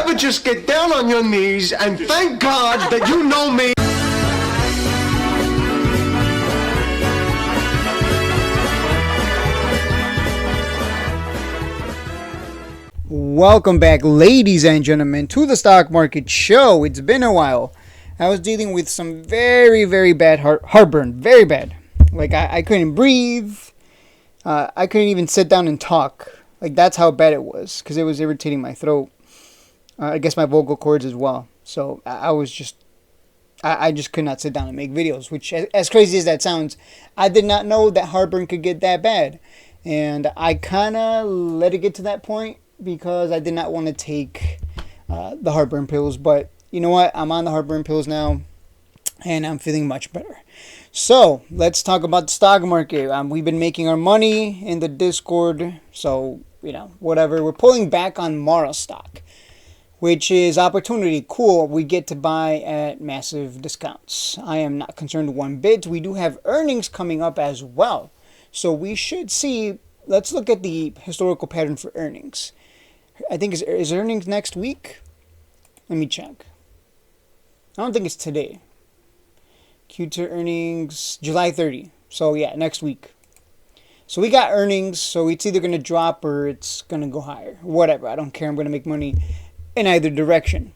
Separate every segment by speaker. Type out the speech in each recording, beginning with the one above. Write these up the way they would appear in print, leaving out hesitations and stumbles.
Speaker 1: ever just get down on your knees and thank God that you know me?
Speaker 2: Welcome back, ladies and gentlemen, to the Stock Market Show. It's been a while. I was dealing with some very, very bad heartburn. Very bad. Like, I couldn't breathe. I couldn't even sit down and talk. Like, that's how bad it was, because it was irritating my throat. I guess my vocal cords as well. So, I just could not sit down and make videos, which, as crazy as that sounds, I did not know that heartburn could get that bad. And I kind of let it get to that point because I did not want to take the heartburn pills. But you know what? I'm on the heartburn pills now, and I'm feeling much better. So, let's talk about the stock market. We've been making our money in the Discord, so, whatever. We're pulling back on Mara stock, which is opportunity. Cool, we get to buy at massive discounts. I am not concerned one bit. We do have earnings coming up as well. So, we should see. Let's look at the historical pattern for earnings. I think is earnings next week? Let me check. I don't think it's today. Q2 earnings, July 30. So, yeah, next week. So, we got earnings. So, it's either going to drop or it's going to go higher. Whatever. I don't care. I'm going to make money in either direction.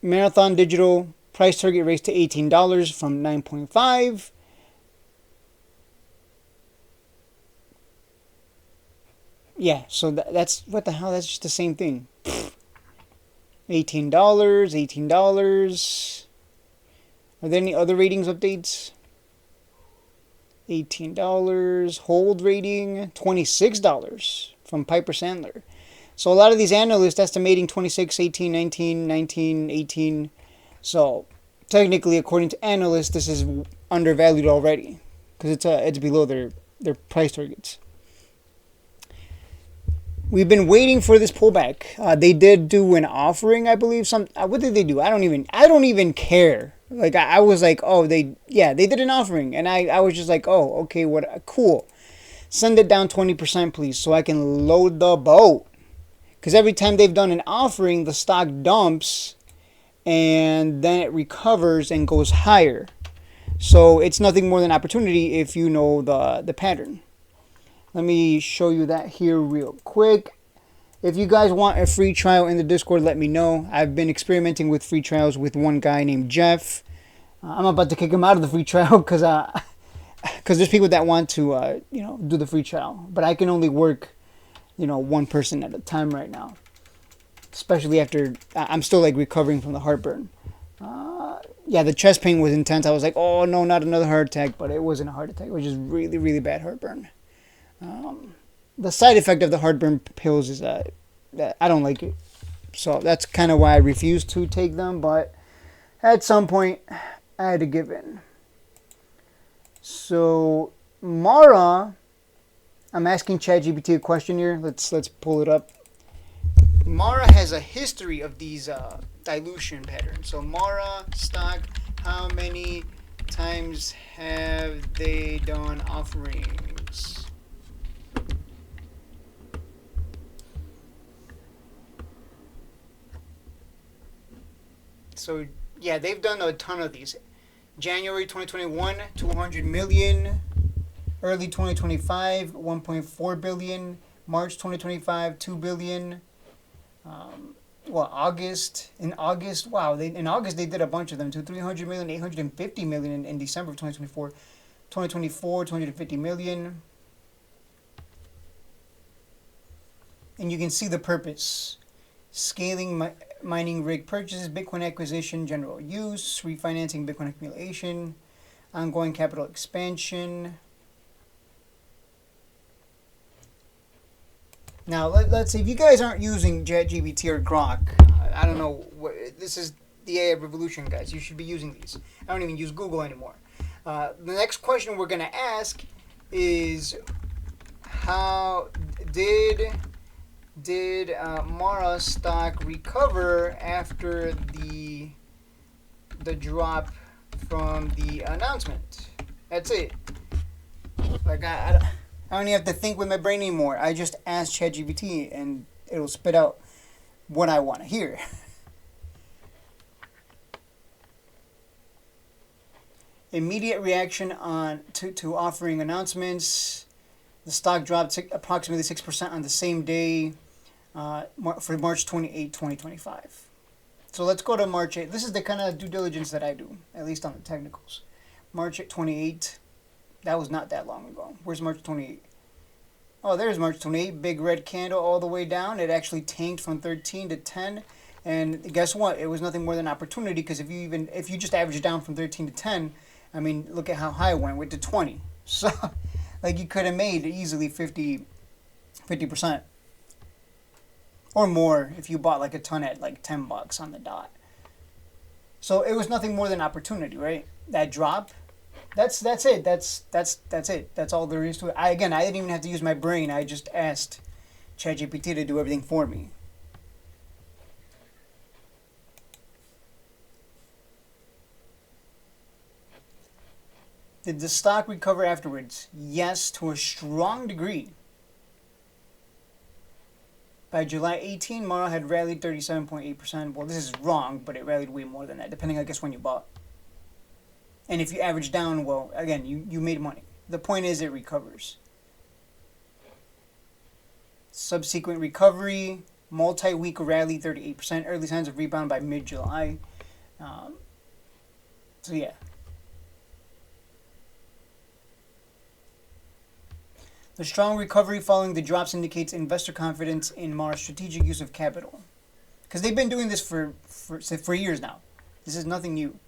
Speaker 2: Marathon Digital price target raised to $18 from $9.5. Yeah, so that's, what the hell? That's just the same thing. $18, $18. Are there any other ratings updates? $18. Hold rating, $26 from Piper Sandler. So a lot of these analysts estimating 26, 18, 19, 19, 18. So technically, according to analysts, this is undervalued already because it's below their price targets. We've been waiting for this pullback. They did do an offering, I believe. What did they do? I don't even care. Like, I was like, oh, they did an offering. And I was just like, oh, okay, what, cool. Send it down 20%, please, so I can load the boat. Because every time they've done an offering, the stock dumps, and then it recovers and goes higher. So it's nothing more than opportunity if you know the pattern. Let me show you that here real quick. If you guys want a free trial in the Discord, let me know. I've been experimenting with free trials with one guy named Jeff. I'm about to kick him out of the free trial because there's people that want to do the free trial, but I can only work one person at a time right now. Especially after I'm still like recovering from the heartburn. The chest pain was intense. I was like, oh no, not another heart attack, but it wasn't a heart attack. It was just really, really bad heartburn. The side effect of the heartburn pills is that I don't like it. So that's kind of why I refuse to take them. But at some point, I had to give in. So Mara, I'm asking ChatGPT a question here. Let's pull it up. Mara has a history of these dilution patterns. So Mara stock, how many times have they done offerings? So, yeah, they've done a ton of these. January 2021, 200 million. Early 2025, 1.4 billion. March 2025, 2 billion. August. In August, wow. In August, they did a bunch of them too. 300 million, 850 million in December of 2024. 2024, 250 million. And you can see the purpose. Scaling mining rig purchases, Bitcoin acquisition, general use, refinancing Bitcoin accumulation, ongoing capital expansion. Now, let's see, if you guys aren't using ChatGPT or Grok, I don't know, this is the AI revolution, guys. You should be using these. I don't even use Google anymore. The next question we're going to ask is, how did Mara stock recover after the drop from the announcement? That's it. Like, I don't even have to think with my brain anymore. I just ask ChatGPT and it'll spit out what I want to hear. Immediate reaction to offering announcements. The stock dropped approximately 6% on the same day for March 28, 2025. So let's go to March 8. This is the kind of due diligence that I do, at least on the technicals. March 28. That was not that long ago. Where's March 28? Oh, there's March 28. Big red candle all the way down. It actually tanked from 13 to 10. And guess what? It was nothing more than opportunity, because if you just average down from 13 to 10, I mean, look at how high it went to 20. So, like, you could have made easily 50% or more if you bought like a ton at like $10 on the dot. So it was nothing more than opportunity, right? That drop, that's it. That's it. That's all there is to it. I didn't even have to use my brain. I just asked ChatGPT to do everything for me. Did the stock recover afterwards? Yes, to a strong degree. By July 18, Morrow had rallied 37.8%. Well, this is wrong, but it rallied way more than that, depending, I guess, when you bought. And if you average down, well, again, you made money. The point is it recovers. Subsequent recovery, multi-week rally, 38%. Early signs of rebound by mid-July. So, yeah. The strong recovery following the drops indicates investor confidence in Mara's strategic use of capital. Because they've been doing this for years now. This is nothing new.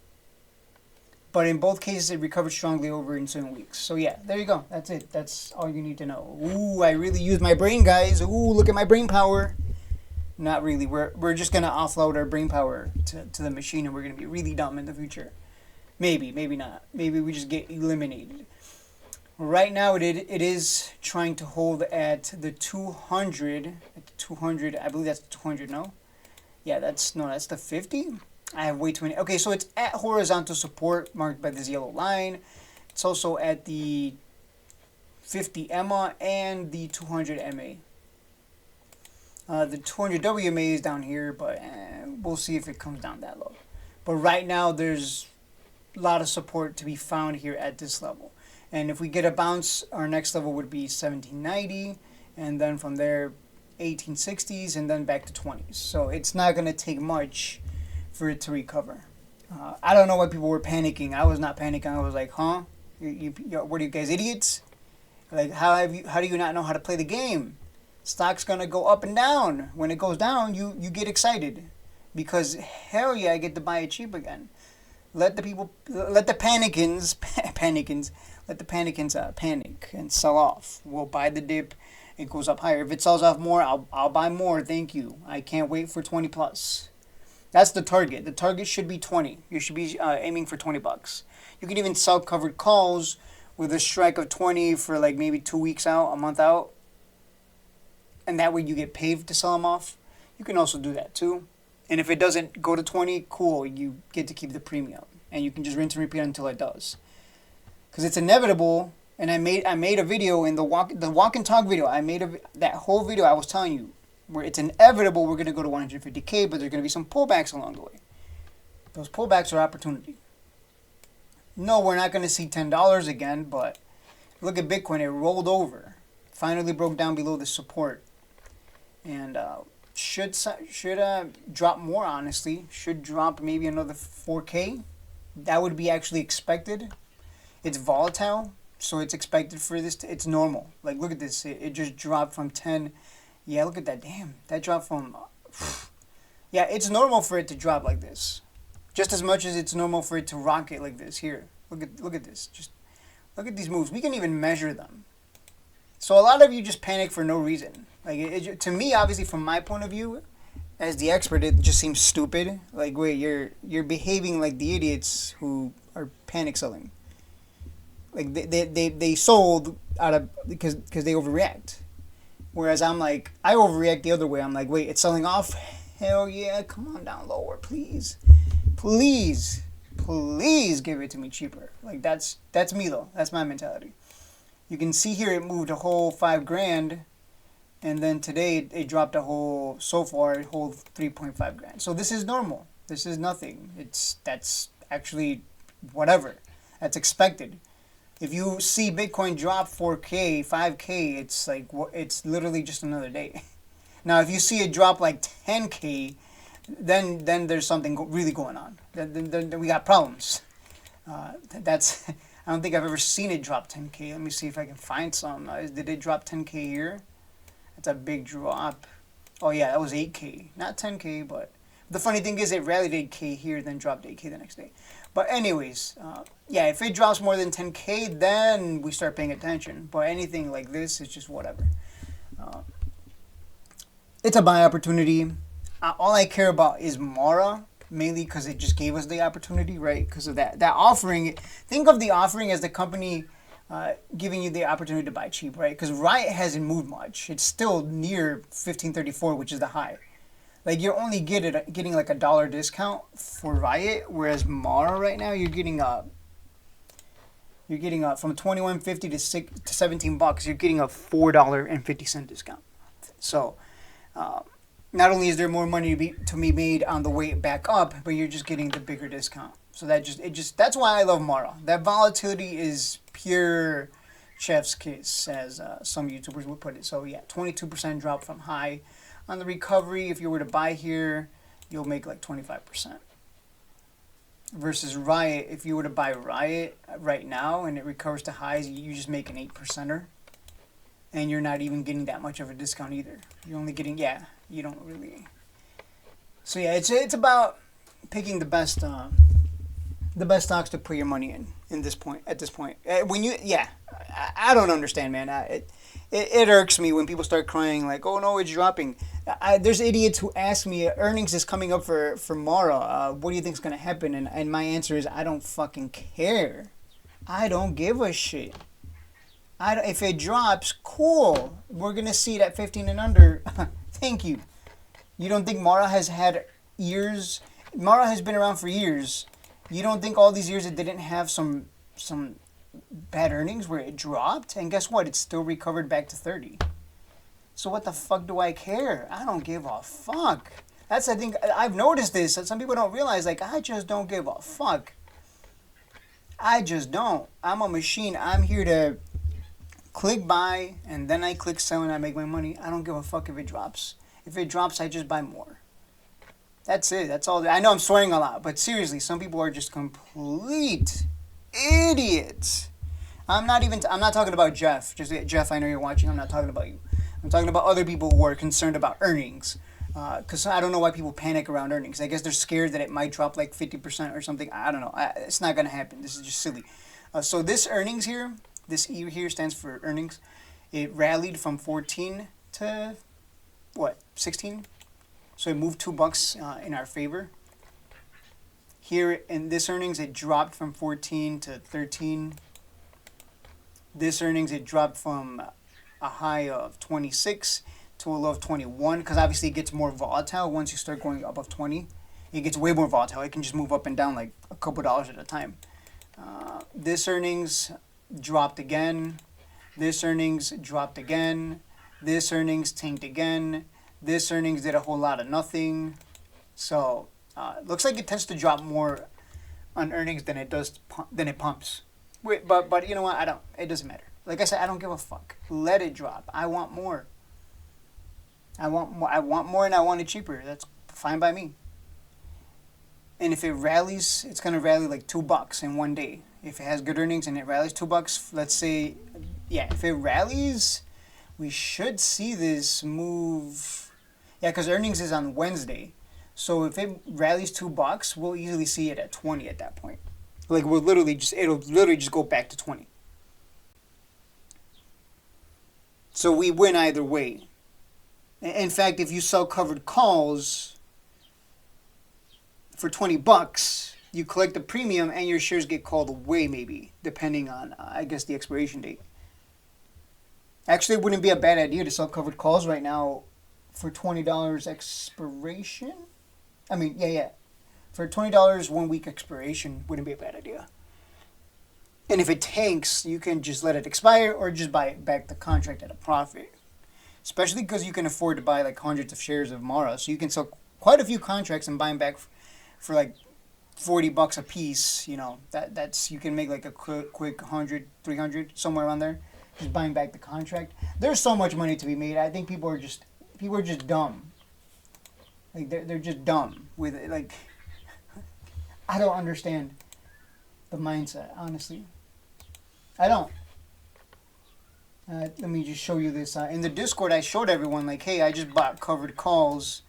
Speaker 2: But in both cases, it recovered strongly over ensuing weeks. So yeah, there you go. That's it. That's all you need to know. Ooh, I really used my brain, guys. Ooh, look at my brain power. Not really. We're just going to offload our brain power to the machine, and we're going to be really dumb in the future. Maybe not. Maybe we just get eliminated. Right now, it is trying to hold at the 200. At the 200, I believe that's the 200. No, yeah, that's the 50. I have way too many. Okay, so it's at horizontal support marked by this yellow line. It's also at the 50 EMA and the 200 MA. The 200 WMA is down here, but we'll see if it comes down that low. But right now, there's a lot of support to be found here at this level. And if we get a bounce, our next level would be 1790, and then from there, 1860s, and then back to 20s. So it's not going to take much for it to recover. I don't know why people were panicking. I was not panicking. I was like, huh? What are you guys, idiots? Like, how do you not know how to play the game? Stock's going to go up and down. When it goes down, you get excited. Because, hell yeah, I get to buy it cheap again. Let the panicans panic and sell off. We'll buy the dip. It goes up higher. If it sells off more, I'll buy more. Thank you. I can't wait for 20 plus. That's the target. The target should be 20. You should be aiming for $20. You can even sell covered calls with a strike of 20 for like maybe 2 weeks out, a month out. And that way you get paid to sell them off. You can also do that too. And if it doesn't go to 20, cool, you get to keep the premium. And you can just rinse and repeat until it does. Because it's inevitable, and I made a video in the walk and talk video. I made that whole video I was telling you, where it's inevitable we're going to go to 150K, but there's going to be some pullbacks along the way. Those pullbacks are opportunity. No, we're not going to see $10 again, but look at Bitcoin. It rolled over. Finally broke down below the support. And should drop more, honestly. Should drop maybe another 4K. That would be actually expected. It's volatile, so it's expected for this. It's normal. Like, look at this. It just dropped from 10. Yeah, look at that. Damn. That dropped from... Yeah, it's normal for it to drop like this. Just as much as it's normal for it to rocket like this. Here. Look at this. Just look at these moves. We can even measure them. So a lot of you just panic for no reason. Like, to me, obviously, from my point of view, as the expert, it just seems stupid. Like, wait, you're behaving like the idiots who are panic selling. Like, they sold out of because they overreact. Whereas I'm like, I overreact the other way. I'm like, wait, it's selling off? Hell yeah, come on down lower, please. Please give it to me cheaper. Like, that's me though. That's my mentality. You can see here it moved a whole $5,000 And then today it dropped so far, a whole 3.5 grand. So this is normal. This is nothing. That's actually whatever. That's expected. If you see Bitcoin drop 4K, 5K, it's like, it's literally just another day. Now, if you see it drop like 10K, then there's something really going on. Then we got problems. That's I don't think I've ever seen it drop 10K. Let me see if I can find some. Did it drop 10K here? That's a big drop. Oh yeah, that was 8K. Not 10K, but the funny thing is it rallied 8K here, then dropped 8K the next day. But anyways, yeah, if it drops more than 10K, then we start paying attention. But anything like this is just whatever. It's a buy opportunity. All I care about is Mara, mainly because it just gave us the opportunity, right? Because of that offering. Think of the offering as the company giving you the opportunity to buy cheap, right? Because Riot hasn't moved much. It's still near 1534, which is the high. Like, you're only getting like $1 discount for Riot, whereas Mara right now you're getting from 21.50 to $17. You're getting a $4.50 discount. So not only is there more money to be made on the way back up, but you're just getting the bigger discount. So that's why I love Mara. That volatility is pure chef's kiss, as some YouTubers would put it. So yeah, 22% drop from high. On the recovery, if you were to buy here, you'll make like 25%. Versus Riot, if you were to buy Riot right now and it recovers to highs, you just make an 8%er. And you're not even getting that much of a discount either. You're only getting, you don't really. So yeah, it's about picking the best stocks to put your money in this point. At this point, I don't understand, man. It irks me when people start crying like, "Oh no, it's dropping." There's idiots who ask me, "Earnings is coming up for Mara. What do you think is gonna happen?" And my answer is, I don't fucking care. I don't give a shit. If it drops, cool. We're gonna see it at 15 and under. Thank you. You don't think Mara has had years? Mara has been around for years. You don't think all these years it didn't have some bad earnings where it dropped? And guess what? It's still recovered back to 30. So what the fuck do I care? I don't give a fuck. I think I've noticed this. Some people don't realize, like, I just don't give a fuck. I just don't. I'm a machine. I'm here to click buy, and then I click sell, and I make my money. I don't give a fuck if it drops. If it drops, I just buy more. That's it. That's all. I know I'm swearing a lot, but seriously, some people are just complete idiots. I'm not talking about Jeff. Just Jeff, I know you're watching. I'm not talking about you. I'm talking about other people who are concerned about earnings. Because I don't know why people panic around earnings. I guess they're scared that it might drop like 50% or something. I don't know. It's not going to happen. This is just silly. So this earnings here, this E here stands for earnings. It rallied from 14 to, 16? So it moved $2 in our favor. Here in this earnings, it dropped from 14 to 13. This earnings, it dropped from a high of 26 to a low of 21, because obviously it gets more volatile once you start going above 20. It gets way more volatile. It can just move up and down like a couple dollars at a time. This earnings dropped again. This earnings dropped again. This earnings tanked again. This earnings did a whole lot of nothing. So looks like it tends to drop more on earnings than it pumps. But you know what? It doesn't matter. Like I said, I don't give a fuck. Let it drop. I want more. I want more, and I want it cheaper. That's fine by me. And if it rallies, it's gonna rally like $2 in one day. If it has good earnings and it rallies $2, let's say, if it rallies, we should see this move. Yeah, because earnings is on Wednesday. So if it rallies $2, we'll easily see it at 20 at that point. Like it'll literally just go back to 20. So we win either way. In fact, if you sell covered calls for $20, you collect the premium and your shares get called away, maybe, depending on, I guess, the expiration date. Actually, it wouldn't be a bad idea to sell covered calls right now for $20 expiration. I mean, for $20, 1 week expiration wouldn't be a bad idea. And if it tanks, you can just let it expire or just buy back the contract at a profit. especially because you can afford to buy like hundreds of shares of Mara, so you can sell quite a few contracts and buy them back for like $40 a piece. You know, that's you can make like a quick 100, 300, somewhere around there, just buying back the contract. There's so much money to be made. I think people are just dumb. Like they're just dumb with it. Like I don't understand the mindset, honestly. I don't. Let me just show you this. In the Discord, I showed everyone, like, hey, I just bought covered calls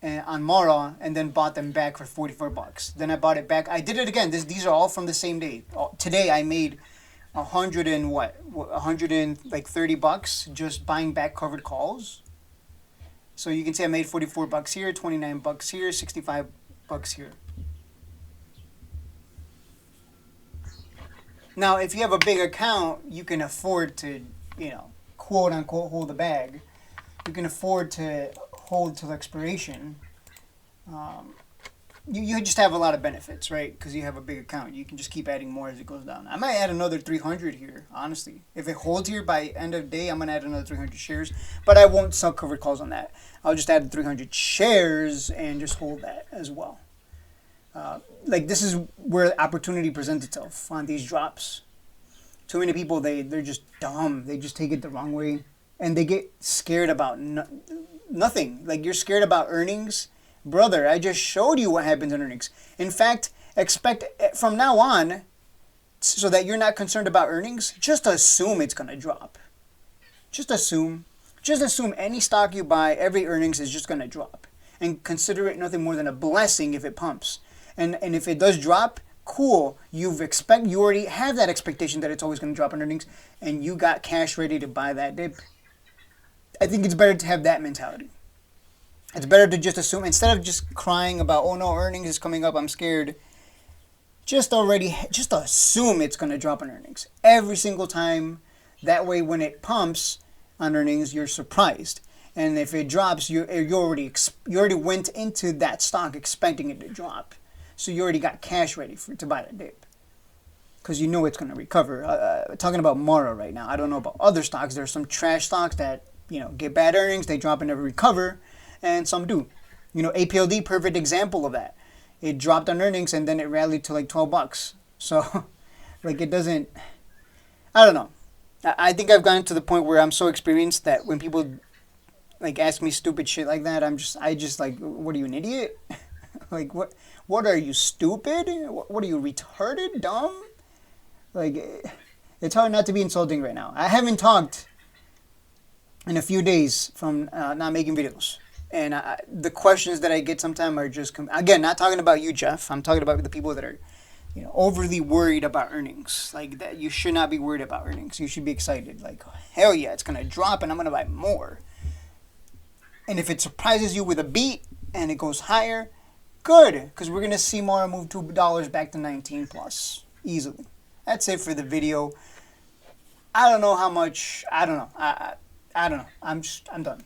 Speaker 2: on Mara and then bought them back for $44. Then I bought it back. I did it again. These are all from the same day. Today I made $130 just buying back covered calls. So you can see I made $44 here, $29 here, $65 here. Now, if you have a big account, you can afford to, quote unquote, hold the bag. You can afford to hold till expiration. You just have a lot of benefits, right? Because you have a big account. You can just keep adding more as it goes down. I might add another 300 here, honestly. If it holds here by end of day, I'm going to add another 300 shares. But I won't sell covered calls on that. I'll just add 300 shares and just hold that as well. This is where opportunity presents itself on these drops. Too many people, they're just dumb. They just take it the wrong way. And they get scared about nothing. Like, you're scared about earnings. Brother, I just showed you what happens in earnings. In fact, expect from now on, so that you're not concerned about earnings, just assume it's going to drop. Just assume. Just assume any stock you buy, every earnings is just going to drop. And consider it nothing more than a blessing if it pumps. And if it does drop, cool. You already have that expectation that it's always going to drop in earnings, and you got cash ready to buy that dip. I think it's better to have that mentality. It's better to just assume, instead of just crying about, oh no, earnings is coming up, I'm scared. Just assume it's going to drop in earnings every single time. That way, when it pumps on earnings, you're surprised. And if it drops, you already went into that stock expecting it to drop. So you already got cash ready to buy that dip. Because you know it's going to recover. Talking about Mara right now. I don't know about other stocks. There's some trash stocks that, get bad earnings. They drop and never recover. And some do. APLD, perfect example of that. It dropped on earnings and then it rallied to like $12. So, it doesn't... I don't know. I think I've gotten to the point where I'm so experienced that when people ask me stupid shit like that, I just what are you, an idiot? What are you, stupid? What are you, retarded, dumb? It's hard not to be insulting right now. I haven't talked in a few days from not making videos. And the questions that I get sometimes are just, again, not talking about you, Jeff. I'm talking about the people that are, overly worried about earnings. That you should not be worried about earnings. You should be excited. Hell yeah, it's going to drop and I'm going to buy more. And if it surprises you with a beat and it goes higher, good. Because we're going to see more move $2 back to 19 plus. Easily. That's it for the video. I don't know how much. I don't know. I don't know. I'm done.